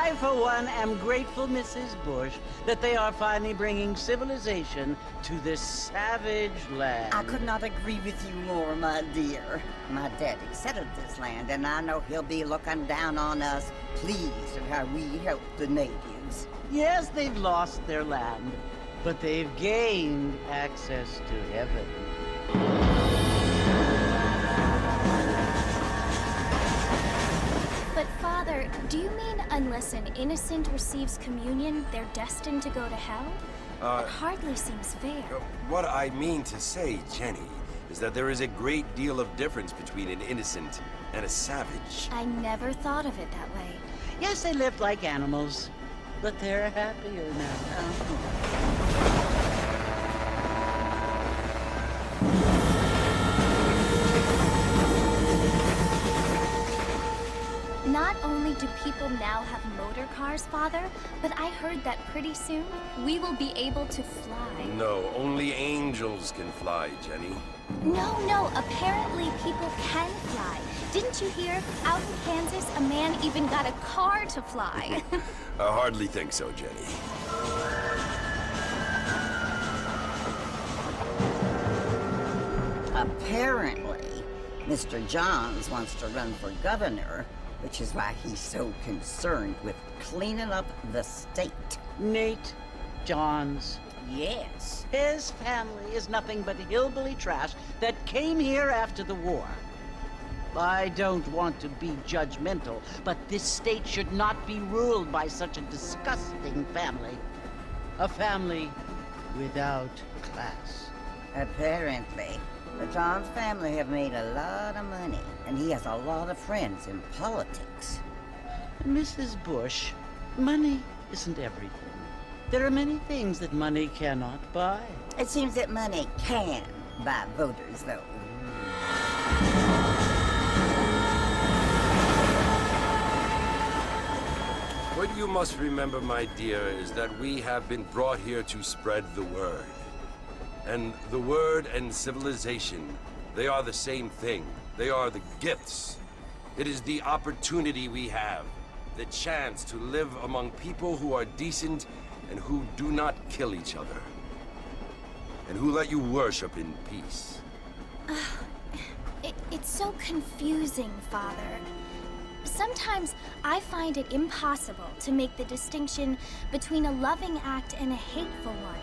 I, for one, am grateful, Mrs. Bush, that they are finally bringing civilization to this savage land. I could not agree with you more, my dear. My daddy settled this land, and I know he'll be looking down on us, pleased at how we help the natives. Yes, they've lost their land, but they've gained access to heaven. But Father, do you mean unless an innocent receives communion, they're destined to go to hell? That hardly seems fair. What I mean to say, Jenny, is that there is a great deal of difference between an innocent and a savage. I never thought of it that way. Yes, they lived like animals, but they're happier now. Not only do people now have motor cars, Father, but I heard that pretty soon we will be able to fly. No, only angels can fly, Jenny. No, apparently people can fly. Didn't you hear? Out in Kansas, a man even got a car to fly. I hardly think so, Jenny. Apparently, Mr. Johns wants to run for governor, which is why he's so concerned with cleaning up the state. Nate Johns. Yes. His family is nothing but hillbilly trash that came here after the war. I don't want to be judgmental, but this state should not be ruled by such a disgusting family. A family without class. Apparently. The Johns family have made a lot of money, and he has a lot of friends in politics. Mrs. Bush, money isn't everything. There are many things that money cannot buy. It seems that money can buy voters, though. What you must remember, my dear, is that we have been brought here to spread the word. And the word and civilization, they are the same thing. They are the gifts. It is the opportunity we have, the chance to live among people who are decent and who do not kill each other, and who let you worship in peace. It's so confusing, Father. Sometimes I find it impossible to make the distinction between a loving act and a hateful one.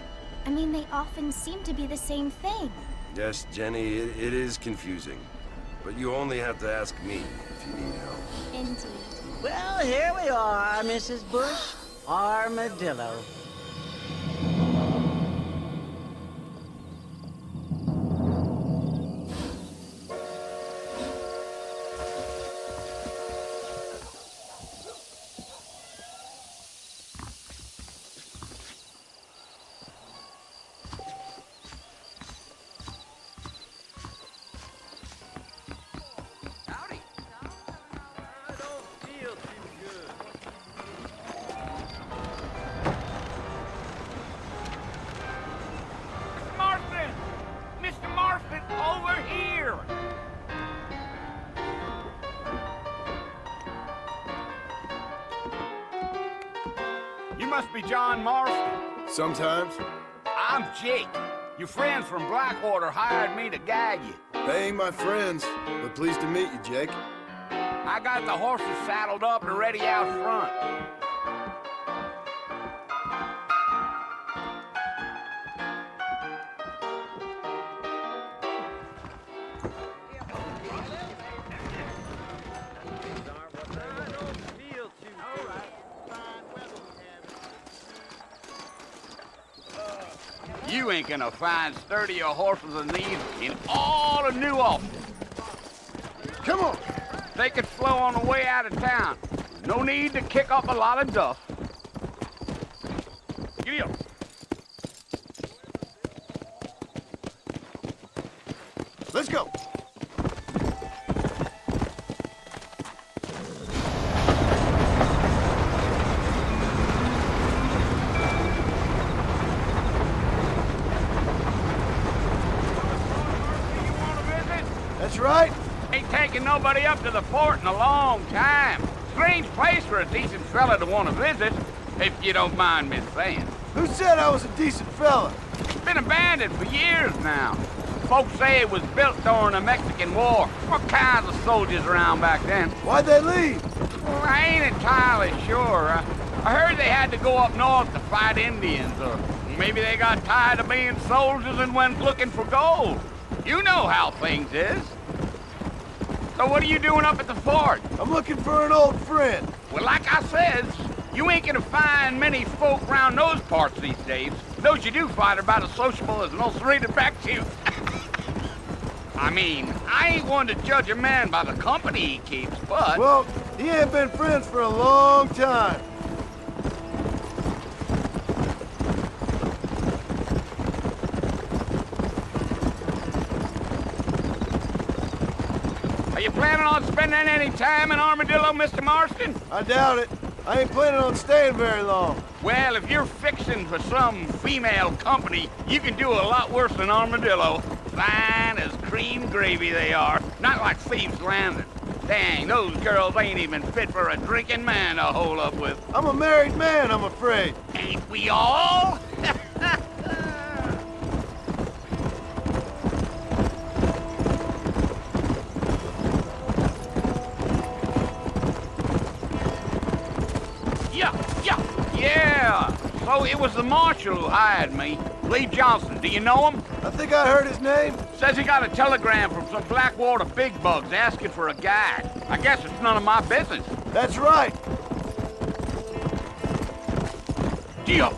I mean, they often seem to be the same thing. Yes, Jenny, it is confusing. But you only have to ask me if you need help. Indeed. Well, here we are, Mrs. Bush. Armadillo. You must be John Marston. Sometimes. I'm Jake. Your friends from Blackwater hired me to guide you. They ain't my friends, but pleased to meet you, Jake. I got the horses saddled up and ready out front. You ain't gonna find sturdier horses than these in all of New Albany. Come on, take it slow on the way out of town. No need to kick up a lot of dust. Giddy up. Let's go. That's right. Ain't taking nobody up to the fort in a long time. strange place for a decent fella to want to visit, if you don't mind me saying. Who said I was a decent fella? It's been abandoned for years now. Folks say it was built during the Mexican War. What kinds of soldiers around back then? Why'd they leave? Well, I ain't entirely sure. I heard they had to go up north to fight Indians, or maybe they got tired of being soldiers and went looking for gold. You know how things is. So what are you doing up at the fort? I'm looking for an old friend. Well, like I says, you ain't gonna find many folk around those parts these days. Those you do find are about as sociable as an ulcerated back tooth. I mean, I ain't one to judge a man by the company he keeps, but... Well, he ain't been friends for a long time. Are you planning on spending any time in Armadillo, Mr. Marston? I doubt it. I ain't planning on staying very long. Well, if you're fixing for some female company, you can do a lot worse than Armadillo. Fine as cream gravy they are, not like Thieves' Landing. Dang, those girls ain't even fit for a drinking man to hole up with. I'm a married man, I'm afraid. Ain't we all? Yeah. So it was the marshal who hired me. Lee Johnson, do you know him? I think I heard his name. Says he got a telegram from some Blackwater big bugs asking for a guide. I guess it's none of my business. That's right. Deal.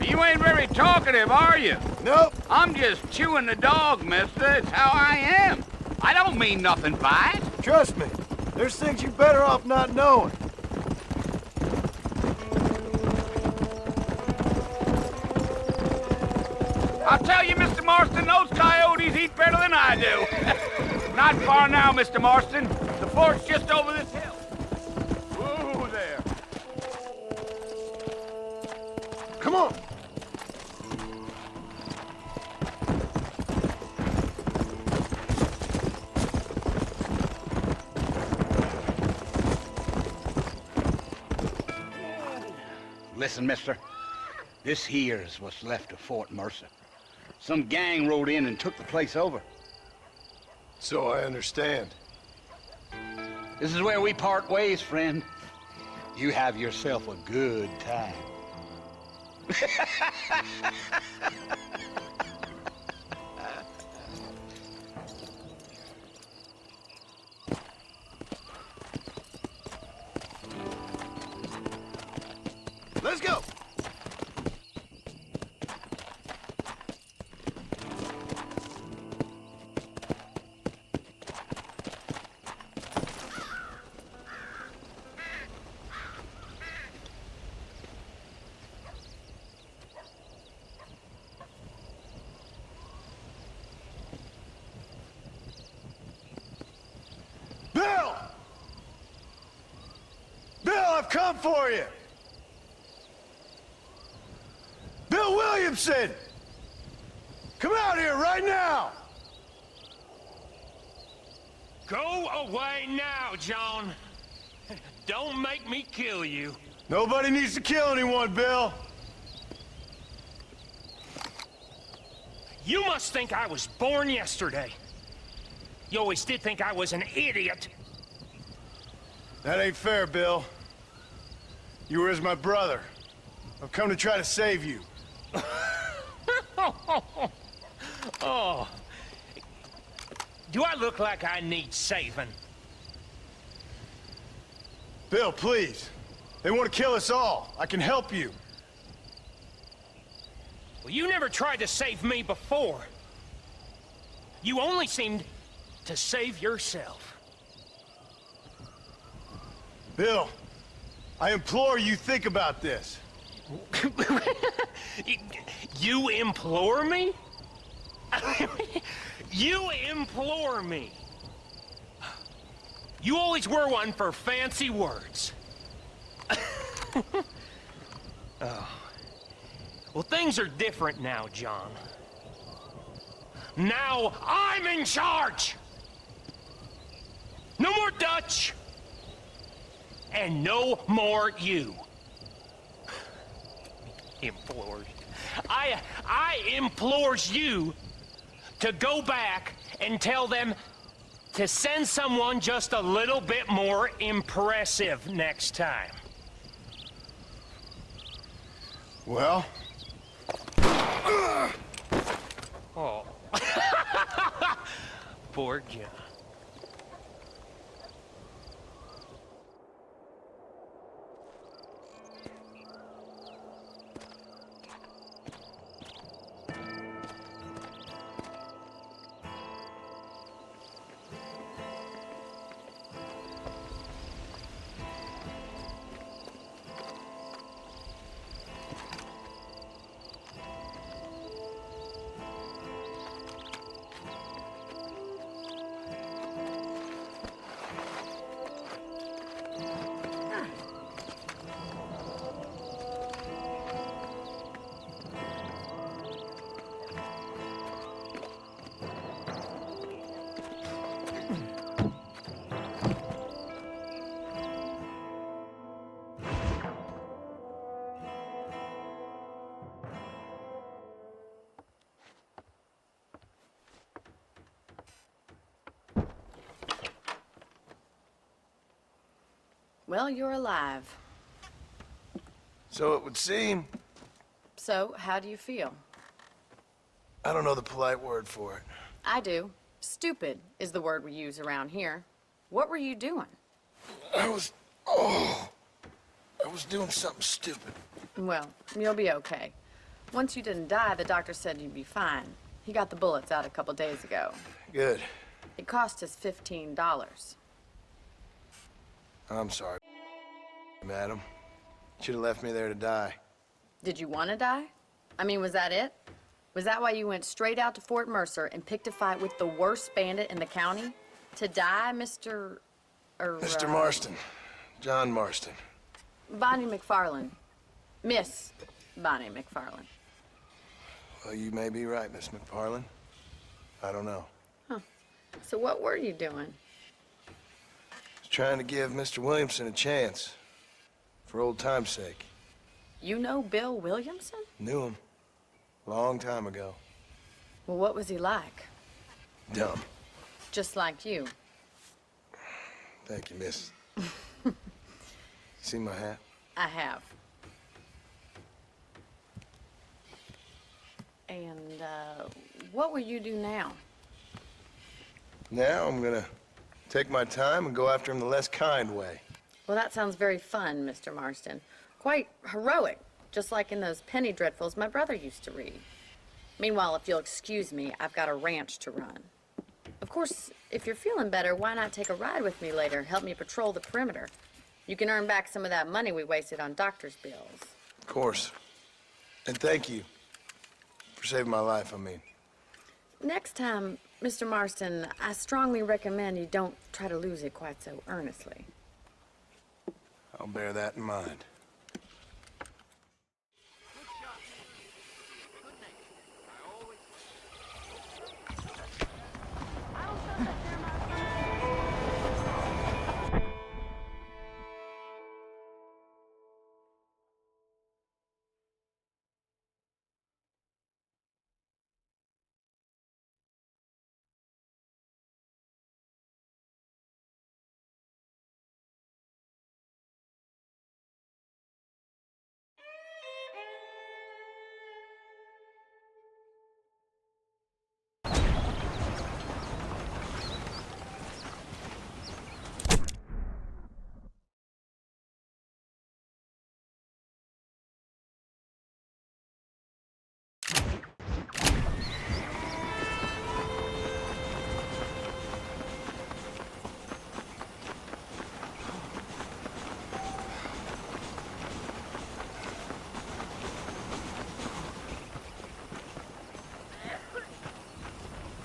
You ain't very talkative, are you? Nope. I'm just chewing the dog, mister. It's how I am. I don't mean nothing by it. Trust me. There's things you're better off not knowing. I'll tell you, Mr. Marston, those coyotes eat better than I do. Not far now, Mr. Marston. The fort's just over this hill. Whoa there. Come on. Listen, mister. This here's what's left of Fort Mercer. Some gang rode in and took the place over. So I understand. This is where we part ways, friend. You have yourself a good time. Let's go. Bill! Bill, I've come for you! Bill Williamson! Come out here right now! Go away now, John. Don't make me kill you. Nobody needs to kill anyone, Bill. You must think I was born yesterday. You always did think I was an idiot. That ain't fair, Bill. You were as my brother. I've come to try to save you. Oh. Do I look like I need saving? Bill, please. They want to kill us all. I can help you. Well, you never tried to save me before. You only seemed to save yourself. Bill, I implore you think about this. You implore me? You implore me? You always were one for fancy words. Oh. Well, things are different now, John. Now I'm in charge! No more Dutch! And no more you. Implores. I implores you to go back and tell them to send someone just a little bit more impressive next time. Well? Oh. Poor John. Well, you're alive. So it would seem. So, how do you feel? I don't know the polite word for it. I do. Stupid is the word we use around here. What were you doing? I was doing something stupid. Well, you'll be okay. Once you didn't die, the doctor said you'd be fine. He got the bullets out a couple days ago. Good. It cost us $15. I'm sorry, madam. Should have left me there to die. Did you want to die? I mean, was that it? Was that why you went straight out to Fort Mercer and picked a fight with the worst bandit in the county? To die, Mr. Mr. Marston. John Marston. Bonnie McFarland. Miss Bonnie McFarland. Well, you may be right, Miss McFarland. I don't know. So what were you doing? I was trying to give Mr. Williamson a chance. For old time's sake. You know Bill Williamson? Knew him. Long time ago. Well, what was he like? Dumb. Just like you. Thank you, miss. See my hat? I have. And, what will you do now? Now I'm gonna take my time and go after him the less kind way. Well, that sounds very fun, Mr. Marston. Quite heroic, just like in those penny dreadfuls my brother used to read. Meanwhile, if you'll excuse me, I've got a ranch to run. Of course, if you're feeling better, why not take a ride with me later? Help me patrol the perimeter. You can earn back some of that money we wasted on doctor's bills. Of course. And thank you for saving my life, I mean. Next time, Mr. Marston, I strongly recommend you don't try to lose it quite so earnestly. I'll bear that in mind.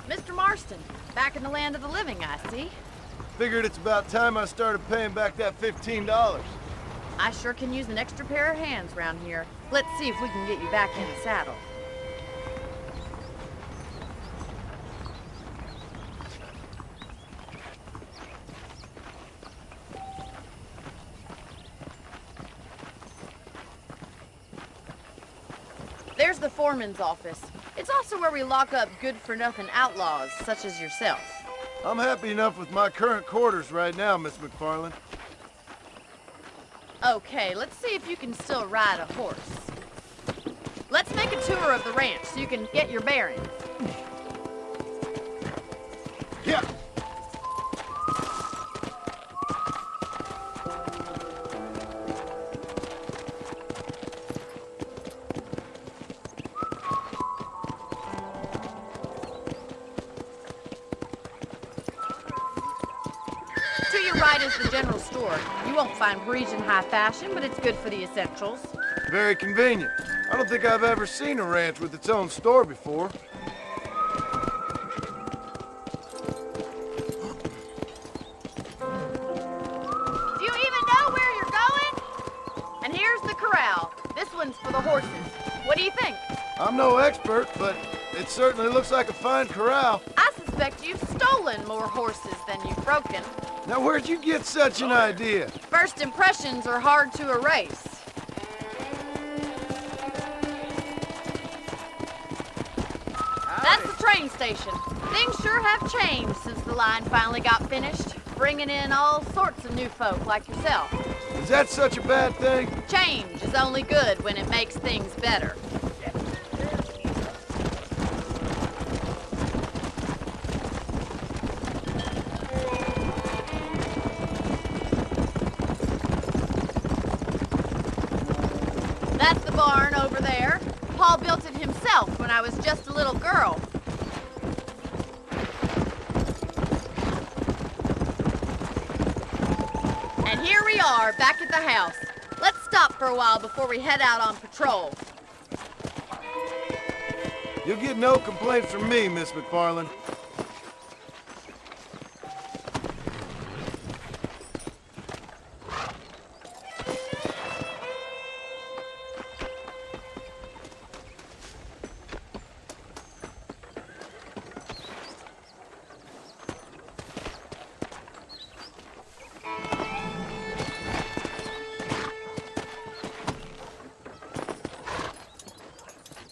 Mr. Marston, back in the land of the living, I see. Figured it's about time I started paying back that $15. I sure can use an extra pair of hands around here. Let's see if we can get you back in the saddle. There's the foreman's office. It's also where we lock up good-for-nothing outlaws, such as yourself. I'm happy enough with my current quarters right now, Miss McFarland. Okay, let's see if you can still ride a horse. Let's make a tour of the ranch so you can get your bearings. Yeah. To your right is the general store. You won't find Parisian high fashion, but it's good for the essentials. Very convenient. I don't think I've ever seen a ranch with its own store before. Do you even know where you're going? And here's the corral. This one's for the horses. What do you think? I'm no expert, but it certainly looks like a fine corral. I suspect you've stolen more horses than you've broken. Now, where'd you get such an idea? First impressions are hard to erase. That's the train station. Things sure have changed since the line finally got finished, bringing in all sorts of new folk like yourself. Is that such a bad thing? Change is only good when it makes things better. That's the barn over there. Paul built it himself when I was just a little girl. And here we are, back at the house. Let's stop for a while before we head out on patrol. You'll get no complaints from me, Miss McFarland.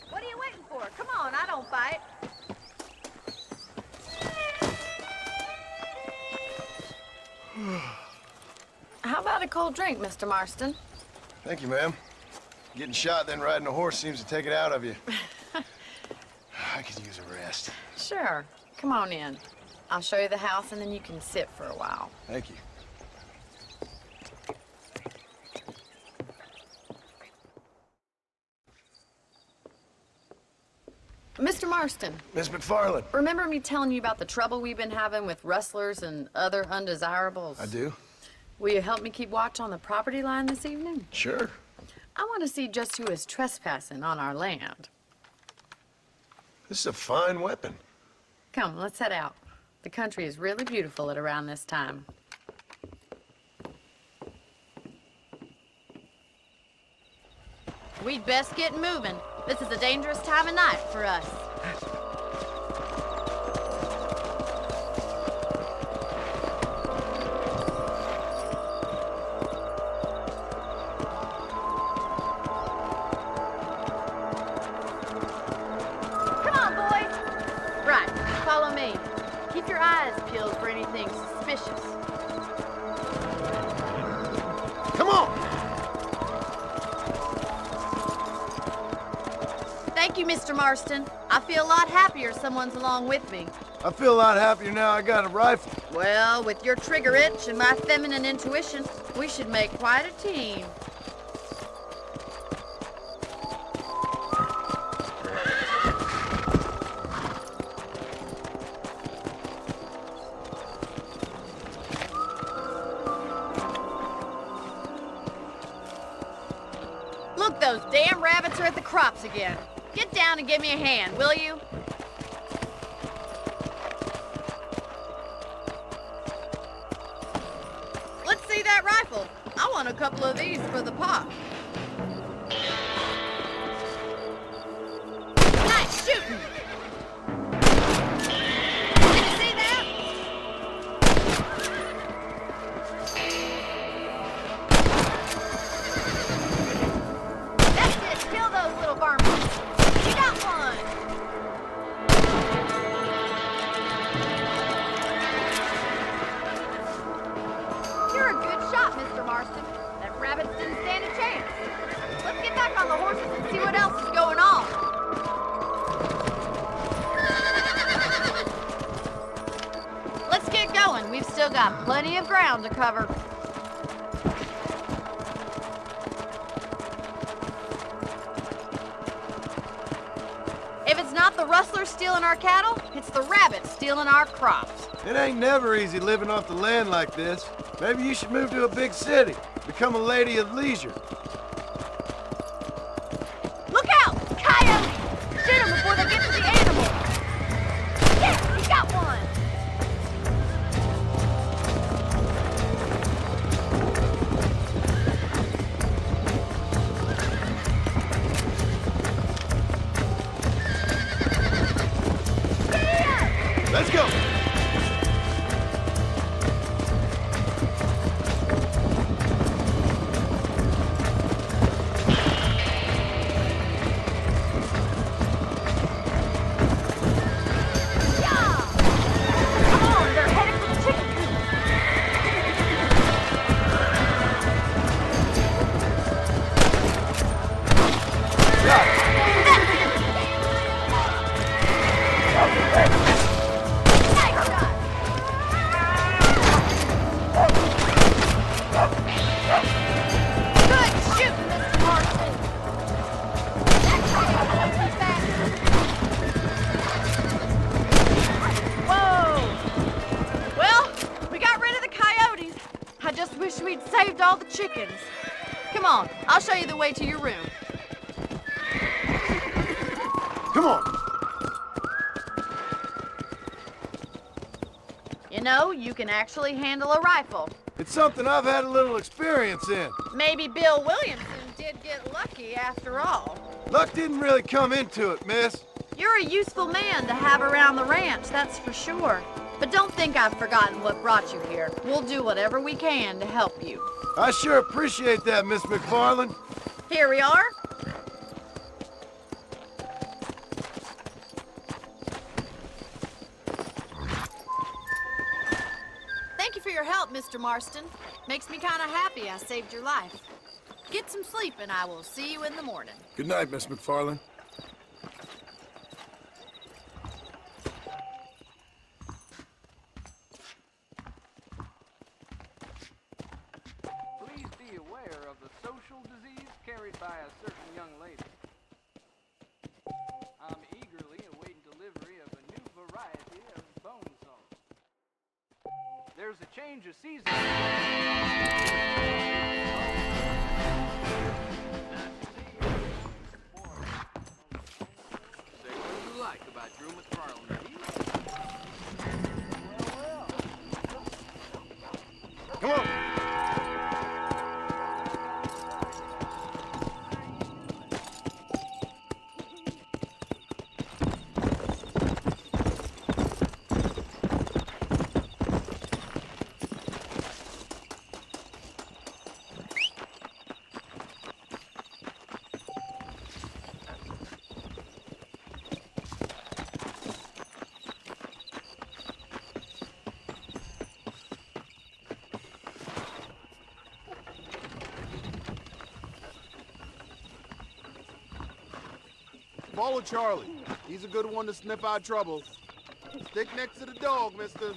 What are you waiting for? Come on, I don't fight. How about a cold drink, Mr. Marston? Thank you, ma'am. Getting shot, then riding a horse seems to take it out of you. I could use a rest. Sure. Come on in. I'll show you the house and then you can sit for a while. Thank you. Mr. Marston, Miss McFarland. remember me telling you about the trouble we've been having with rustlers and other undesirables? I do? Will you help me keep watch on the property line this evening? Sure. I want to see just who is trespassing on our land. This is a fine weapon. Come, let's head out. The country is really beautiful at around this time. We'd best get moving. This is a dangerous time of night for us. Come on, boys. Right, follow me. Keep your eyes peeled for anything suspicious. Come on! Thank you, Mr. Marston. I feel a lot happier someone's along with me. I feel a lot happier now I got a rifle. Well, with your trigger itch and my feminine intuition, we should make quite a team. Look, those damn rabbits are at the crops again. Get down and give me a hand, will you? Let's see that rifle. I want a couple of these for the pop. Nice shooting. Did you see that? That's it. Kill those little varmints. Marston. That rabbits didn't stand a chance. Let's get back on the horses and see what else is going on. Let's get going. We've still got plenty of ground to cover. If it's not the rustlers stealing our cattle, it's the rabbits stealing our crops. It ain't never easy living off the land like this. Maybe you should move to a big city, become a lady of leisure. Look out! Coyotes! Shoot them before they get to the animals! Yeah, we got one! Let's go! Saved all the chickens. Come on, I'll show you the way to your room. Come on! You know, you can actually handle a rifle. It's something I've had a little experience in. Maybe Bill Williamson did get lucky after all. Luck didn't really come into it, miss. You're a useful man to have around the ranch, that's for sure. But don't think I've forgotten what brought you here. We'll do whatever we can to help you. I sure appreciate that, Miss McFarland. Here we are. Thank you for your help, Mr. Marston. Makes me kind of happy I saved your life. Get some sleep and I will see you in the morning. Good night, Miss McFarland. Please be aware of the social disease carried by a certain young lady. I'm eagerly awaiting delivery of a new variety of bone salt. There's a change of season. Say what you like about Drew McFarland. Come on! Follow Charlie. He's a good one to snip out trouble. Stick next to the dog, mister.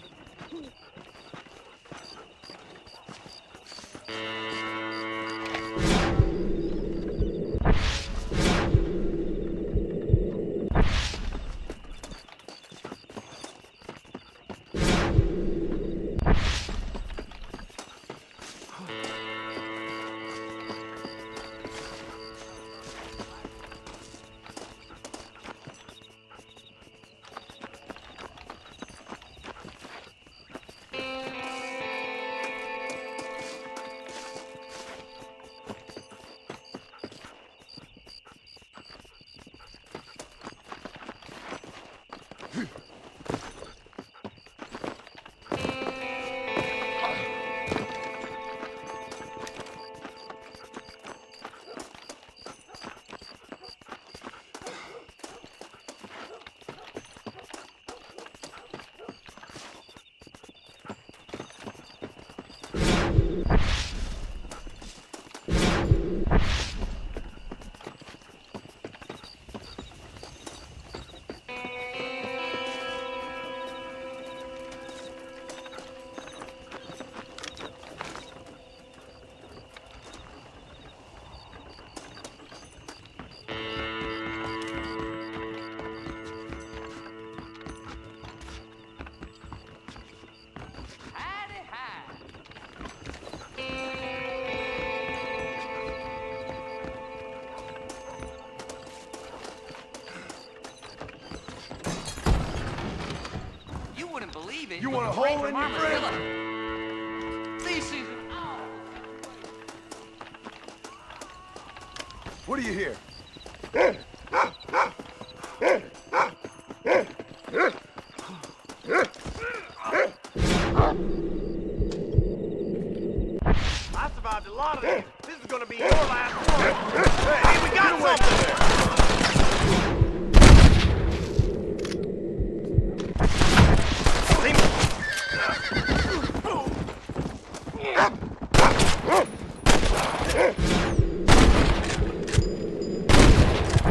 believe it. You want a Straight hole from in your friend? Armadillo. This is... Oh. What do you hear? I survived a lot of these. This is gonna be your last one. Hey, we got something there!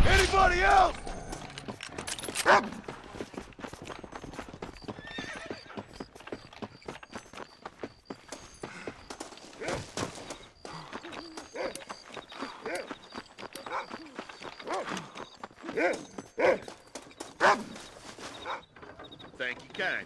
Anybody else? Thank you kindly.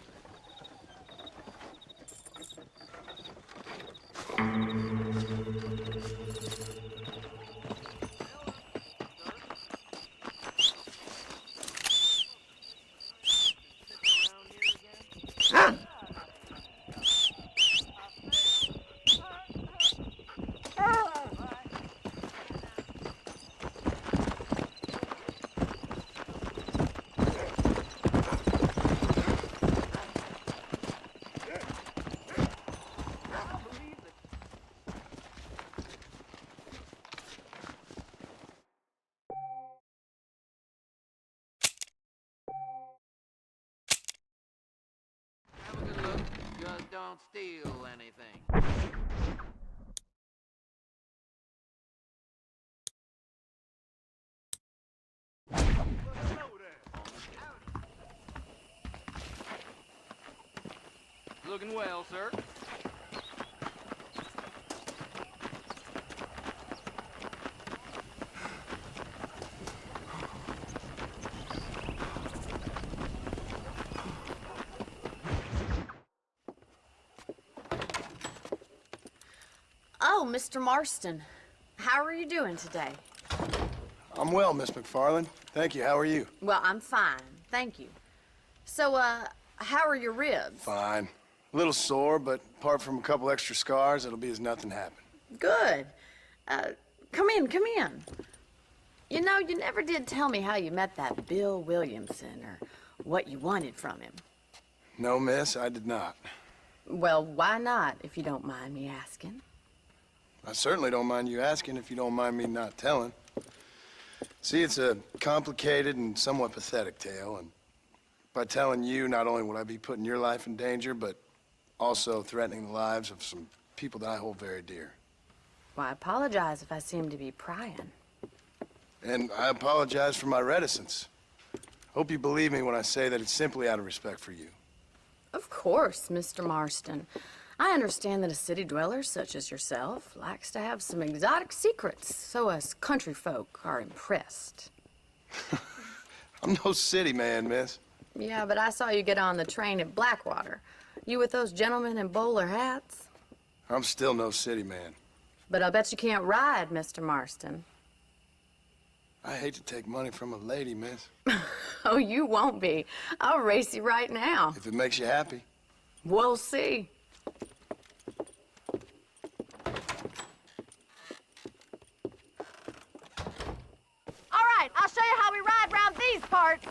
Have a good look. Just don't steal anything. Looking well, sir. Oh, Mr. Marston. How are you doing today? I'm well, Miss McFarland. Thank you. How are you? Well, I'm fine. Thank you. So, how are your ribs? Fine. A little sore, but apart from a couple extra scars, it'll be as nothing happened. Good. Come in, come in. You know, you never did tell me how you met that Bill Williamson or what you wanted from him. No, miss, I did not. Well, why not, if you don't mind me asking? I certainly don't mind you asking if you don't mind me not telling. See, it's a complicated and somewhat pathetic tale, and by telling you, not only would I be putting your life in danger, but also threatening the lives of some people that I hold very dear. Well, I apologize if I seem to be prying. And I apologize for my reticence. Hope you believe me when I say that it's simply out of respect for you. Of course, Mr. Marston. I understand that a city dweller such as yourself likes to have some exotic secrets, so us country folk are impressed. I'm no city man, miss. Yeah, but I saw you get on the train at Blackwater. You with those gentlemen in bowler hats? I'm still no city man. But I'll bet you can't ride, Mr. Marston. I hate to take money from a lady, miss. Oh, you won't be. I'll race you right now. If it makes you happy. We'll see. All right, I'll show you how we ride round these parts.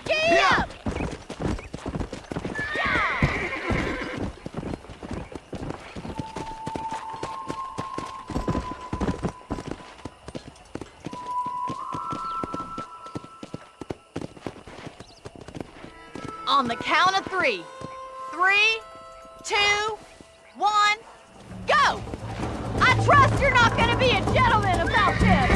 Giddy up! On the count of three. 3, 2, 1, go! I trust you're not gonna be a gentleman about this!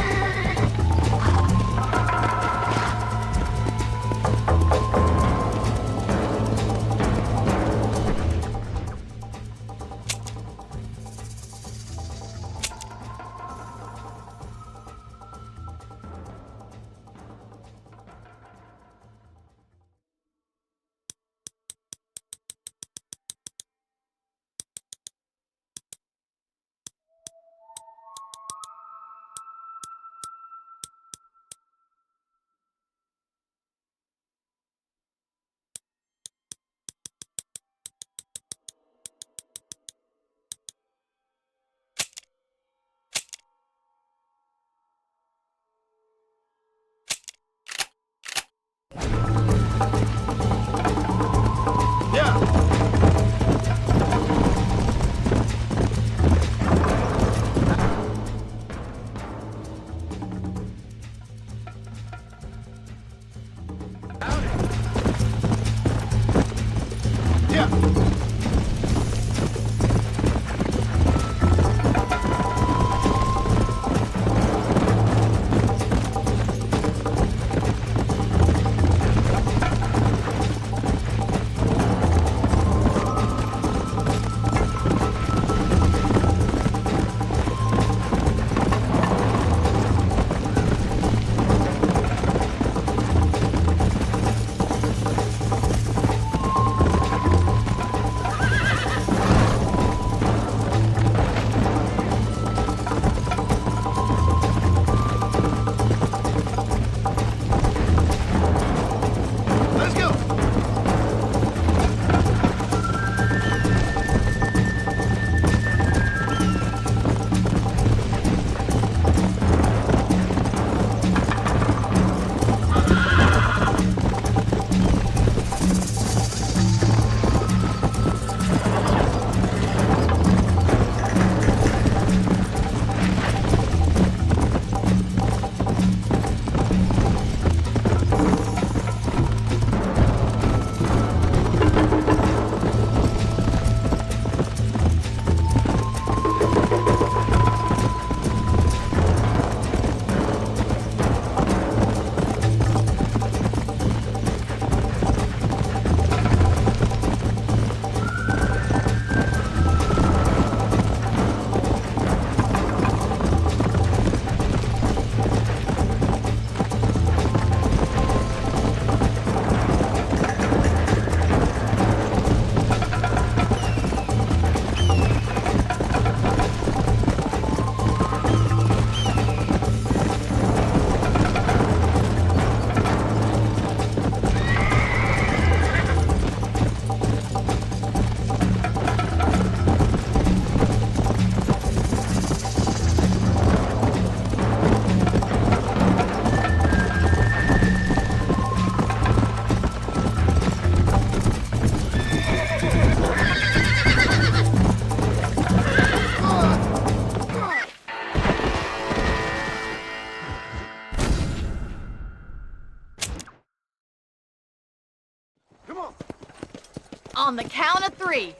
On the count of 3.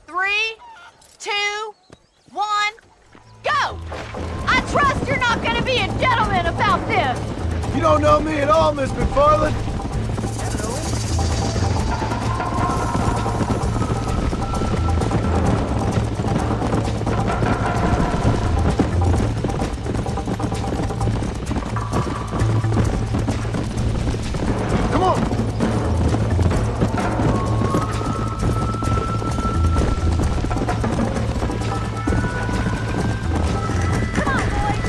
3, 2, 1, go! I trust you're not gonna be a gentleman about this! You don't know me at all, Miss McFarland. Come on. Come on, boys!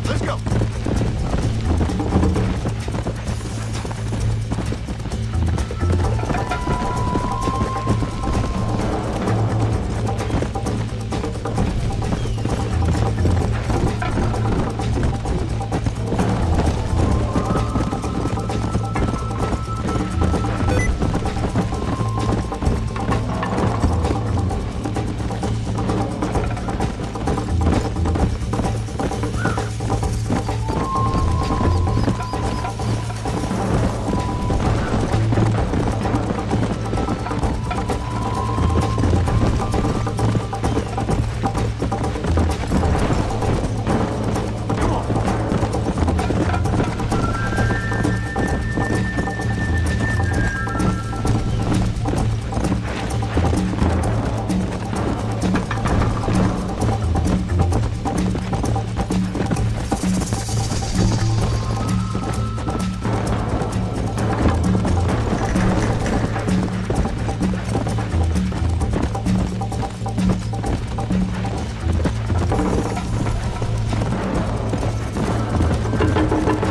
Let's go.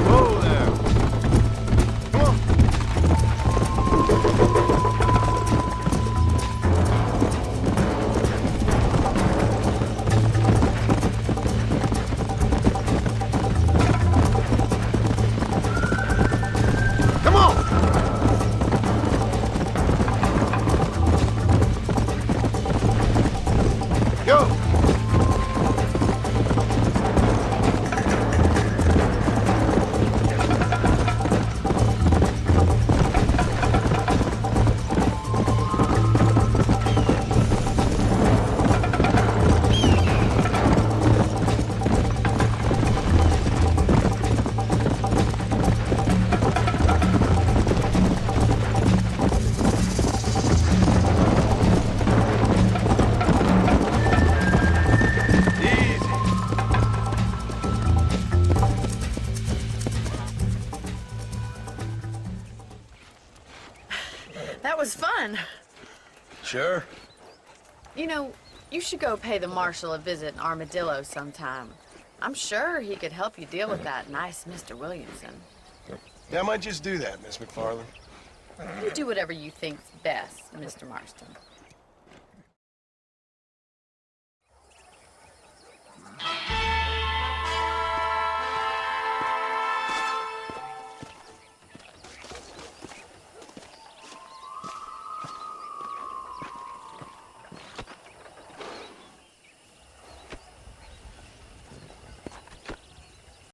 Whoa there. Come on. Come on. Go. Easy. That was fun. Sure. You know, you should go pay the marshal a visit in Armadillo sometime. I'm sure he could help you deal with that nice Mr. Williamson. Yeah, I might just do that, Miss McFarland. You do whatever you think's best, Mr. Marston.